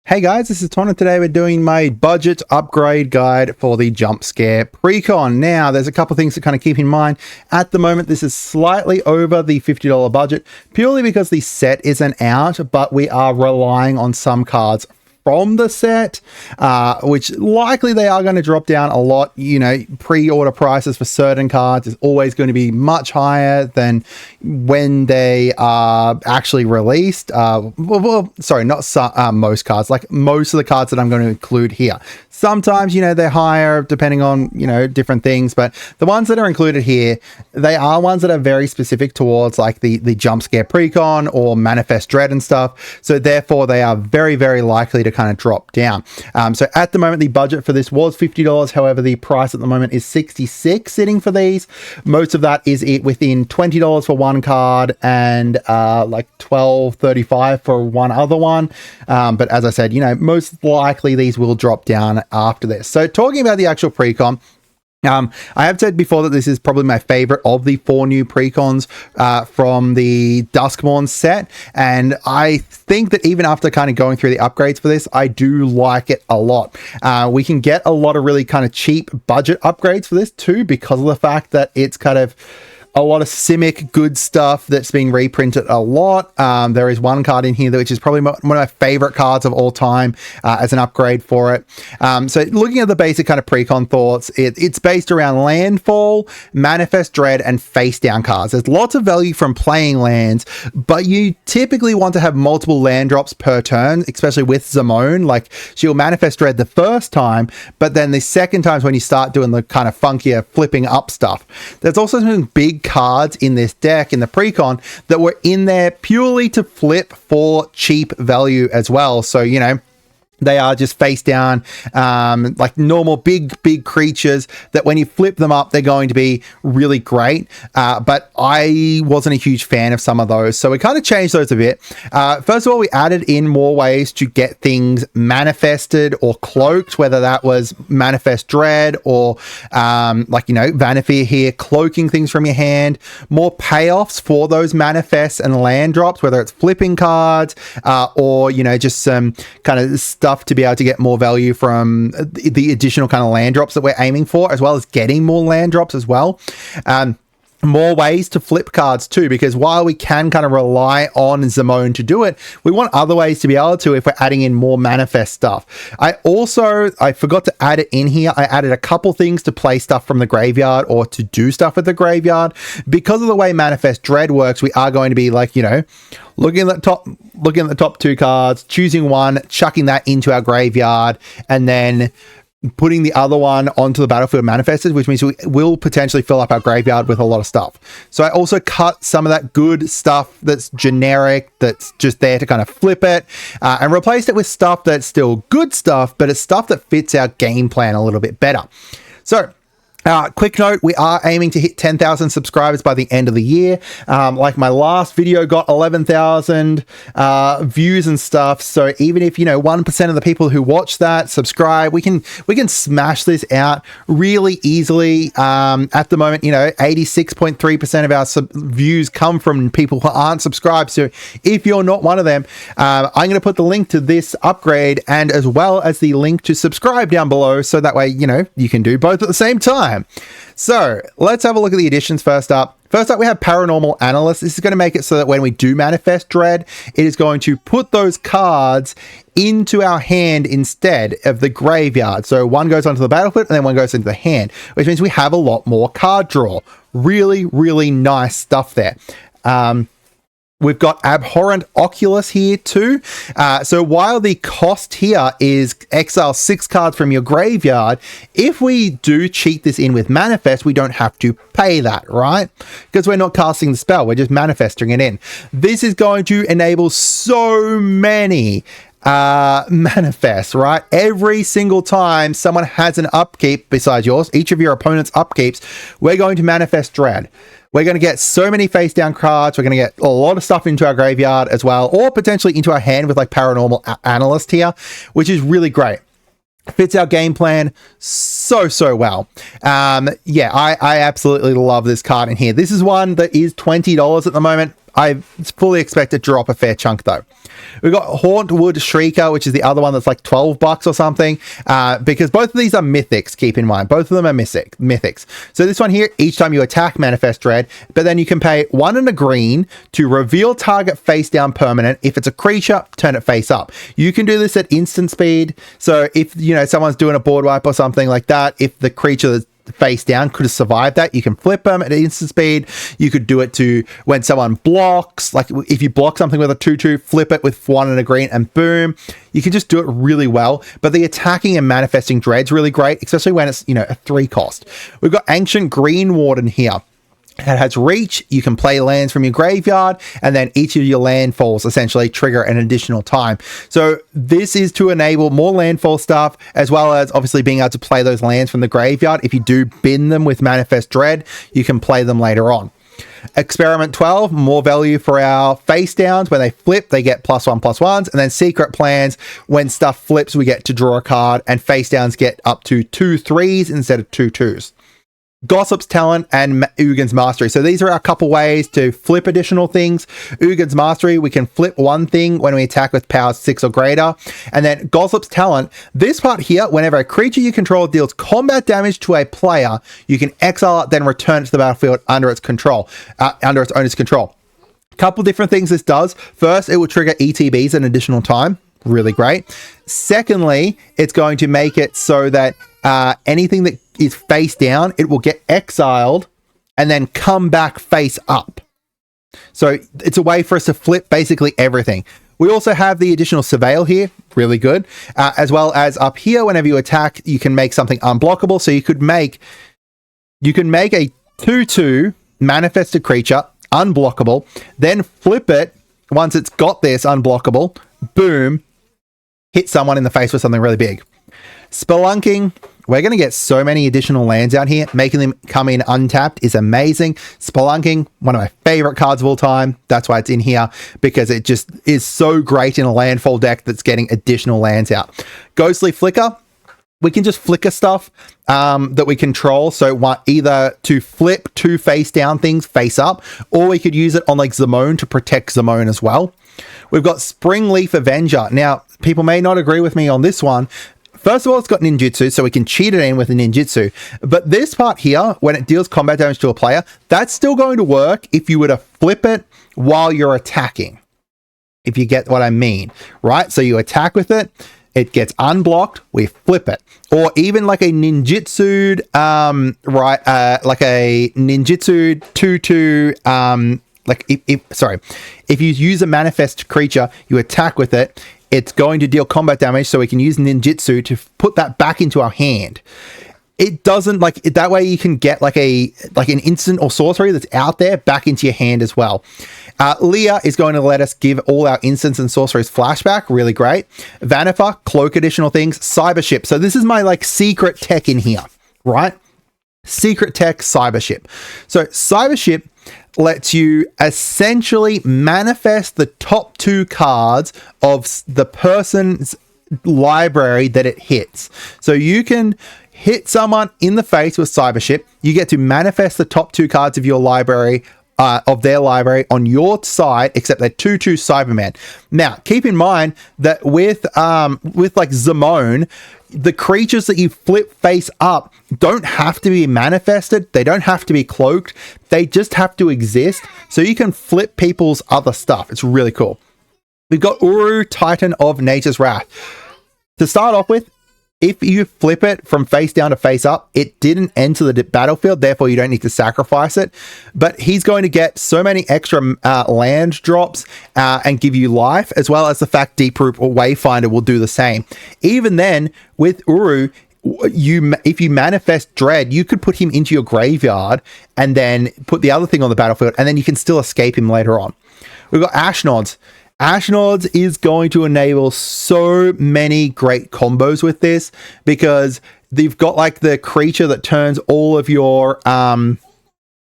Hey guys, this is Ton, and today we're doing my budget upgrade guide for the Jump Scare Precon. Now, there's a couple things to kind of keep in mind. At the moment, this is slightly over the $50 budget, purely because the set isn't out, but we are relying on some cards from the set, which likely they are going to drop down a lot. You know, pre-order prices for certain cards is always going to be much higher than when they are actually released. Sorry, not most cards, like most of the cards that I'm going to include here. Sometimes, you know, they're higher depending on, you know, different things, but the ones that are included here, they are ones that are very specific towards like the Jump Scare Precon or Manifest Dread and stuff. So therefore they are very, very likely to kind of drop down. So at the moment, the budget for this was $50. However, the price at the moment is $66 sitting for these. Most of that is within $20 for one card and like $12.35 for one other one. But as I said, you know, most likely these will drop down after this. So talking about the actual Precon, I have said before that this is probably my favorite of the 4 new Precons from the Duskmourn set, and I think that even after kind of going through the upgrades for this, I do like it a lot. We can get a lot of really kind of cheap budget upgrades for this too, because of the fact that it's kind of a lot of Simic good stuff that's being reprinted a lot. There is one card in here which is probably one of my favorite cards of all time as an upgrade for it. So looking at the basic kind of Precon thoughts, it's based around Landfall, Manifest Dread, and Face Down cards. There's lots of value from playing lands, but you typically want to have multiple land drops per turn, especially with Zimone. Like, she'll Manifest Dread the first time, but then the second time is when you start doing the kind of funkier flipping up stuff. There's also some big cards in this deck in the Precon that were in there purely to flip for cheap value as well. So, you know, they are just face down, like normal big creatures that when you flip them up, they're going to be really great. But I wasn't a huge fan of some of those. So we kind of changed those a bit. First of all, we added in more ways to get things manifested or cloaked, whether that was Manifest Dread or like, you know, Vanathir here, cloaking things from your hand. More payoffs for those manifests and land drops, whether it's flipping cards or, you know, just some kind of stuff to be able to get more value from the additional kind of land drops that we're aiming for, as well as getting more land drops as well. More ways to flip cards too, because while we can kind of rely on Zimone to do it, we want other ways to be able to if we're adding in more manifest stuff. I forgot to add it in here. I added a couple things to play stuff from the graveyard or to do stuff with the graveyard. Because of the way Manifest Dread works, we are going to be like, you know, looking at the top 2 cards, choosing one, chucking that into our graveyard, and then putting the other one onto the battlefield manifested, which means we will potentially fill up our graveyard with a lot of stuff. So I also cut some of that good stuff that's generic, that's just there to kind of flip it, and replaced it with stuff that's still good stuff, but it's stuff that fits our game plan a little bit better. So quick note, we are aiming to hit 10,000 subscribers by the end of the year. Like my last video got 11,000 views and stuff. So even if, you know, 1% of the people who watch that subscribe, we can smash this out really easily. At the moment, you know, 86.3% of our views come from people who aren't subscribed. So if you're not one of them, I'm going to put the link to this upgrade and as well as the link to subscribe down below. So that way, you know, you can do both at the same time. So let's have a look at the additions first up. First up, we have Paranormal Analyst. This is going to make it so that when we do Manifest Dread, it is going to put those cards into our hand instead of the graveyard. So one goes onto the battlefield and then one goes into the hand, which means we have a lot more card draw. Really, really nice stuff there. We've got Abhorrent Oculus here too. So while the cost here is exile 6 cards from your graveyard, if we do cheat this in with Manifest, we don't have to pay that, right? Because we're not casting the spell, we're just manifesting it in. This is going to enable so many manifest, right? Every single time someone has an upkeep besides yours, each of your opponent's upkeeps, we're going to Manifest Dread. We're going to get so many face down cards. We're going to get a lot of stuff into our graveyard as well, or potentially into our hand with like Paranormal Analyst here, which is really great. Fits our game plan so well. Yeah, I absolutely love this card in here. This is one that is $20 at the moment. I fully expect to drop a fair chunk though. We've got Hauntwood Shrieker, which is the other one that's like $12 or something, because both of these are mythics, keep in mind. Both of them are mythics. So this one here, each time you attack, manifest dread, but then you can pay 1 and a green to reveal target face down permanent. If it's a creature, turn it face up. You can do this at instant speed. So if, you know, someone's doing a board wipe or something like that, if the creature that's face down could have survived that, you can flip them at instant speed. You could do it to when someone blocks, like if you block something with a 2/2, flip it with 1 and a green and boom. You can just do it really well. But the attacking and manifesting dread's really great, especially when it's, you know, a 3 cost. We've got Ancient Green Warden here. It has reach. You can play lands from your graveyard, and then each of your landfalls essentially trigger an additional time. So this is to enable more landfall stuff, as well as obviously being able to play those lands from the graveyard. If you do bin them with Manifest Dread, you can play them later on. Experiment 12, more value for our face downs. When they flip, they get +1/+1s, and then Secret Plans, when stuff flips, we get to draw a card, and face downs get up to 2 3s instead of 2 2s. Gossip's Talent and Ugin's Mastery. So these are our couple ways to flip additional things. Ugin's Mastery, we can flip one thing when we attack with power 6 or greater. And then Gossip's Talent, this part here, whenever a creature you control deals combat damage to a player, you can exile it, then return it to the battlefield under its control, under its owner's control. Couple different things this does. First, it will trigger ETBs an additional time. Really great. Secondly, it's going to make it so that anything that is face down, it will get exiled and then come back face up. So it's a way for us to flip basically everything. We also have the additional Surveil here, really good, as well as up here, whenever you attack, you can make something unblockable. So you can make a 2/2 manifested creature unblockable, then flip it once it's got this unblockable, boom, hit someone in the face with something really big. Spelunking, we're going to get so many additional lands out here. Making them come in untapped is amazing. Spelunking, one of my favorite cards of all time. That's why it's in here, because it just is so great in a landfall deck that's getting additional lands out. Ghostly Flicker, we can just flicker stuff that we control. So either to flip 2 face down things face up, or we could use it on like Zimone to protect Zimone as well. We've got Springleaf Avenger. Now, people may not agree with me on this one. First of all, it's got ninjutsu, so we can cheat it in with a ninjutsu. But this part here, when it deals combat damage to a player, that's still going to work if you were to flip it while you're attacking. If you get what I mean, right? So you attack with it, it gets unblocked, we flip it. Or even like a ninjutsu, like a ninjutsu 2/2, if you use a manifest creature, you attack with it, it's going to deal combat damage, so we can use ninjutsu to put that back into our hand. It doesn't like that way you can get like an instant or sorcery that's out there back into your hand as well. Leah is going to let us give all our instants and sorceries flashback. Really great. Vanifer, cloak additional things. Cybership. So this is my like secret tech in here, right? Secret tech, Cybership. So Cybership lets you essentially manifest the top 2 cards of the person's library that it hits. So you can hit someone in the face with Cybership. You get to manifest the top 2 cards of your library, of their library on your side, except they're 2/2 Cyberman. Now, keep in mind that with like Zimone, the creatures that you flip face up don't have to be manifested. They don't have to be cloaked. They just have to exist. So you can flip people's other stuff. It's really cool. We've got Uru, Titan of Nature's Wrath. To start off with, if you flip it from face down to face up, it didn't enter the battlefield, therefore you don't need to sacrifice it. But he's going to get so many extra land drops and give you life, as well as the fact Deeproot or Wayfinder will do the same. Even then, with Uru, if you manifest Dread, you could put him into your graveyard and then put the other thing on the battlefield, and then you can still escape him later on. We've got Ashnods. Ashnods is going to enable so many great combos with this, because they've got like the creature that turns all of your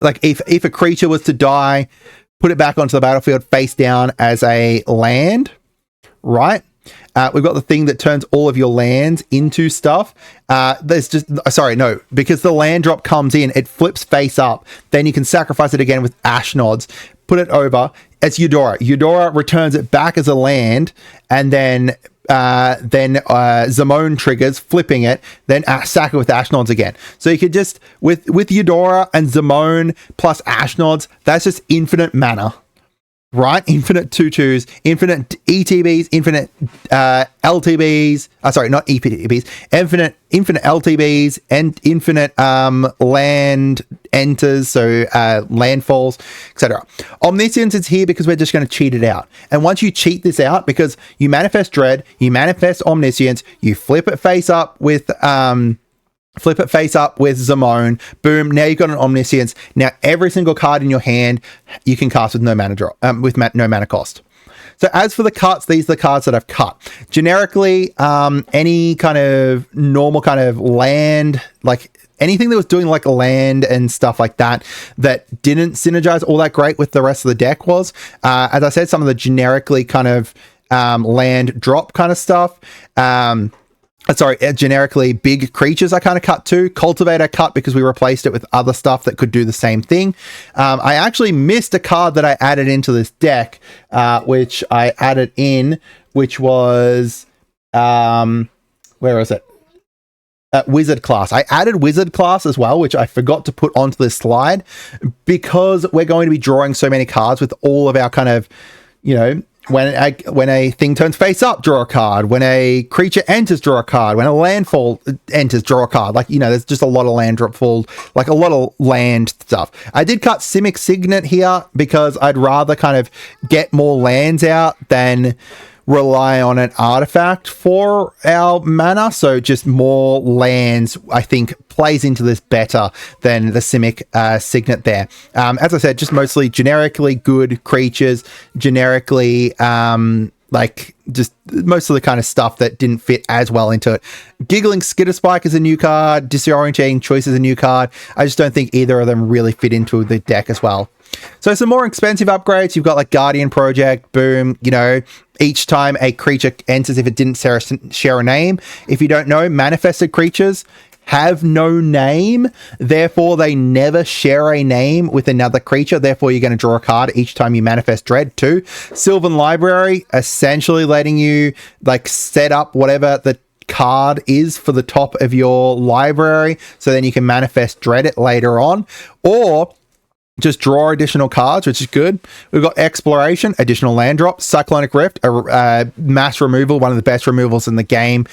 like if a creature was to die, put it back onto the battlefield face down as a land, right? We've got the thing that turns all of your lands into stuff. Because the land drop comes in, it flips face up. Then you can sacrifice it again with Ashnods. put it over. It's Eudora. Eudora returns it back as a land, and then Zimone triggers, flipping it, then sack it with Ashnods again. So you could just, with Eudora and Zimone plus Ashnods, that's just infinite mana. Right? Infinite 2/2s, infinite ETBs, infinite LTBs. Sorry, not ETBs. Infinite LTBs and infinite land enters, so landfalls, etc. Omniscience is here because we're just going to cheat it out. And once you cheat this out, because you manifest Dread, you manifest Omniscience, you flip it face up with Zimone. Boom. Now you've got an Omniscience. Now every single card in your hand you can cast with no mana drop, no mana cost. So as for the cuts, these are the cards that I've cut. Generically, any kind of normal kind of land, like anything that was doing like a land and stuff like that, that didn't synergize all that great with the rest of the deck was, as I said, some of the generically kind of land drop kind of stuff. Generically big creatures I kind of cut too. Cultivator cut because we replaced it with other stuff that could do the same thing. I actually missed a card that I added into this deck, which I added in, which was, where is it? Wizard class. I added wizard class as well, which I forgot to put onto this slide because we're going to be drawing so many cards with all of our kind of, you know, when a thing turns face up, draw a card. When a creature enters, draw a card. When a landfall enters, draw a card. Like, you know, there's just a lot of land dropfall, like a lot of land stuff. I did cut Simic Signet here because I'd rather kind of get more lands out than rely on an artifact for our mana. So just more lands, I think, plays into this better than the Simic Signet there. As I said, just mostly generically good creatures, generically like just most of the kind of stuff that didn't fit as well into it. Giggling Skitterspike is a new card. Disorientating Choice is a new card. I just don't think either of them really fit into the deck as well. So some more expensive upgrades. You've got like Guardian Project, boom, you know, each time a creature enters, if it didn't share a name. If you don't know, manifested creatures have no name, therefore they never share a name with another creature, therefore you're going to draw a card each time you manifest Dread too. Sylvan Library, essentially letting you like set up whatever the card is for the top of your library, so then you can manifest Dread it later on, or just draw additional cards, which is good. We've got Exploration, additional land drop. Cyclonic Rift, a mass removal, one of the best removals in the game.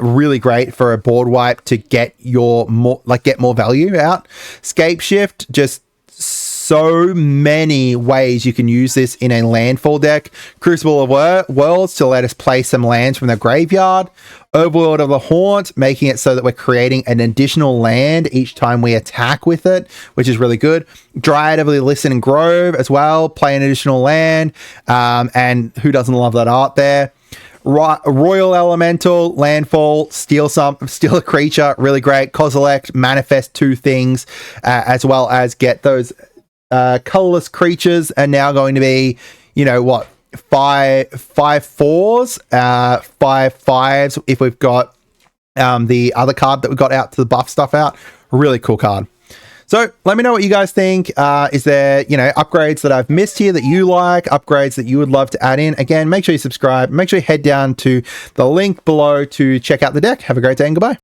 Really great for a board wipe to get more value out. Scape Shift, just so many ways you can use this in a landfall deck. Crucible of Worlds to let us play some lands from the graveyard. Overworld of the Haunt, making it so that we're creating an additional land each time we attack with it, which is really good. Dryad of the Listening Grove as well, play an additional land, and who doesn't love that art there? Royal Elemental, landfall, steal a creature, really great. Kozilek, manifest 2 things, as well as get those colorless creatures are now going to be, you know what, 5 4s, 5 5s if we've got the other card that we got out to the buff stuff out. Really cool card. So let me know what you guys think. Is there, you know, upgrades that I've missed here that you like, upgrades that you would love to add in? Again, make sure you subscribe. Make sure you head down to the link below to check out the deck. Have a great day and goodbye.